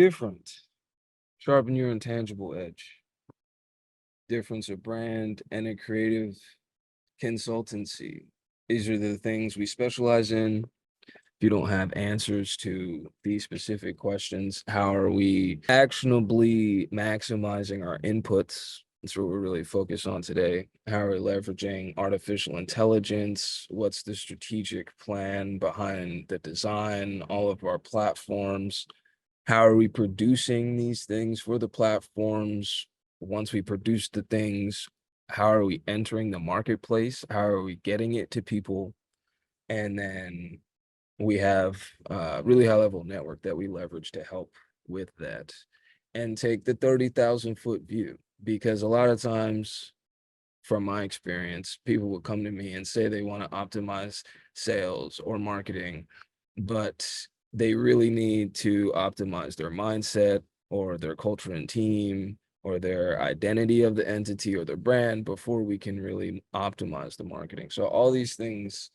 Different. Sharpen your intangible edge. Difference of brand and a creative consultancy. These are the things we specialize in. If you don't have answers to these specific questions, how are we actionably maximizing our inputs? That's what we're really focused on today. How are we leveraging artificial intelligence? What's the strategic plan behind the design, all of our platforms? How are we producing these things for the platforms? Once we produce the things, how are we entering the marketplace? How are we getting it to people? And then we have a really high level network that we leverage to help with that and take the 30,000-foot view. Because a lot of times, from my experience, people will come to me and say they want to optimize sales or marketing, but they really need to optimize their mindset or their culture and team or their identity of the entity or their brand before we can really optimize the marketing. So all these things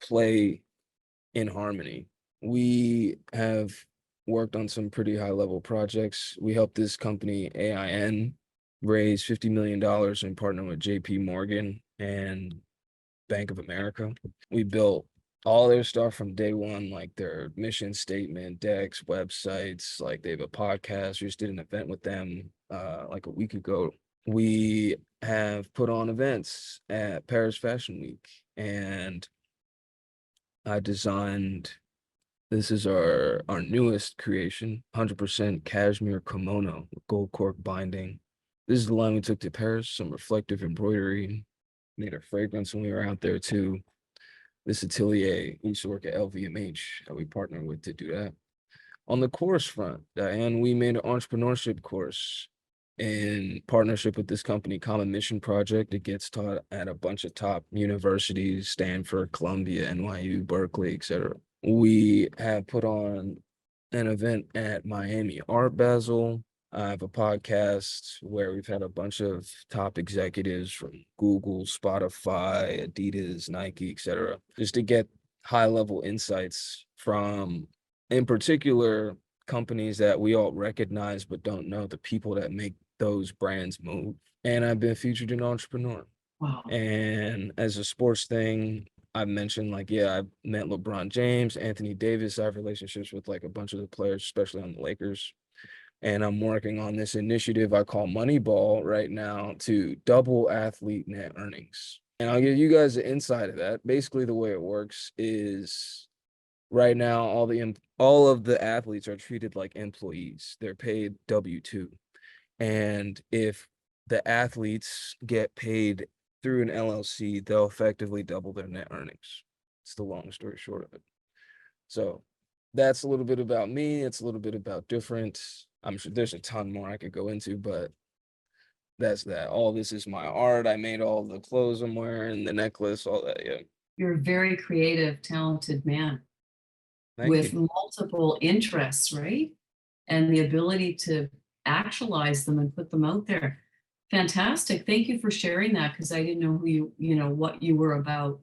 play in harmony. We have worked on some pretty high level projects. We helped this company, AIN, raise $50 million and partner with JP Morgan and Bank of America. We built all their stuff from day one, like their mission statement, decks, websites, like they have a podcast. We just did an event with them like a week ago. We have put on events at Paris Fashion Week, and I designed, this is our newest creation, 100% cashmere kimono with gold cork binding. This is the line we took to Paris, some reflective embroidery, made a fragrance when we were out there too. This atelier used to work at LVMH that we partnered with to do that. On the course front, Diane, we made an entrepreneurship course in partnership with this company, Common Mission Project. It gets taught at a bunch of top universities, Stanford, Columbia, NYU, Berkeley, etc. We have put on an event at Miami Art Basel. I have a podcast where we've had a bunch of top executives from Google, Spotify, Adidas, Nike, etc., just to get high level insights from, in particular, companies that we all recognize but don't know the people that make those brands move. And I've been featured in Entrepreneur. Wow. And as a sports thing, I mentioned like, yeah, I've met LeBron James, Anthony Davis. I have relationships with like a bunch of the players, especially on the Lakers. And I'm working on this initiative I call Moneyball right now to double athlete net earnings. And I'll give you guys the insight of that. Basically, the way it works is right now, all of the athletes are treated like employees. They're paid W-2. And if the athletes get paid through an LLC, they'll effectively double their net earnings. It's the long story short of it. So that's a little bit about me. It's a little bit about different. I'm sure there's a ton more I could go into, but that's that. All this is my art. I made all the clothes I'm wearing, the necklace, all that. Yeah. You're a very creative, talented man Thank with you. multiple interests, right? And the ability to actualize them and put them out there. Fantastic. Thank you for sharing that because I didn't know who you know, what you were about.